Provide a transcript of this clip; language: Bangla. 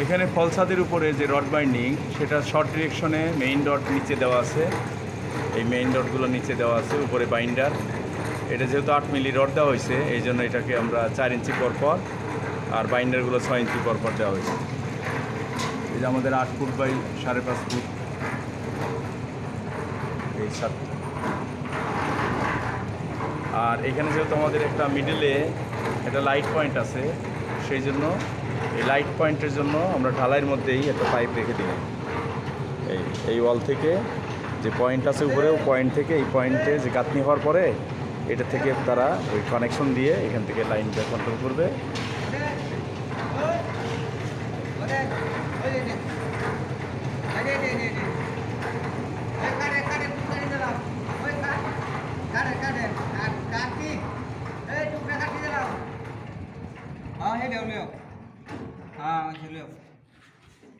এখানে ফলসাদের উপরে যে রড বাইন্ডিং সেটা শর্ট ডিরেকশনে মেইন ডট নিচে দেওয়া আছে। এই মেইন ডটগুলো নিচে দেওয়া আছে, উপরে বাইন্ডার। এটা যেহেতু 8 মিলি রড দেওয়া হয়েছে, এই জন্য এটাকে আমরা 4 ইঞ্চি পরপর, আর বাইন্ডারগুলো 6 ইঞ্চি পরপর দেওয়া হয়েছে। এই যে আমাদের 8 ফুট বাই 5.5 ফুট এই ছাদ। আর এখানে যেহেতু আমাদের একটা মিডলে একটা লাইট পয়েন্ট আছে, সেই জন্য এই লাইট পয়েন্টের জন্য আমরা ঢালাইয়ের মধ্যেই একটা পাইপ রেখে দিলাম। এই ওয়াল থেকে যে পয়েন্ট আছে উপরে, ও পয়েন্ট থেকে এই পয়েন্টে যে গাঁথনি হওয়ার পরে এটা থেকে তারা ওই কানেকশন দিয়ে এখান থেকে লাইনটা কন্ট্রোল করবে। हाँ ये ले लो हाँ चलो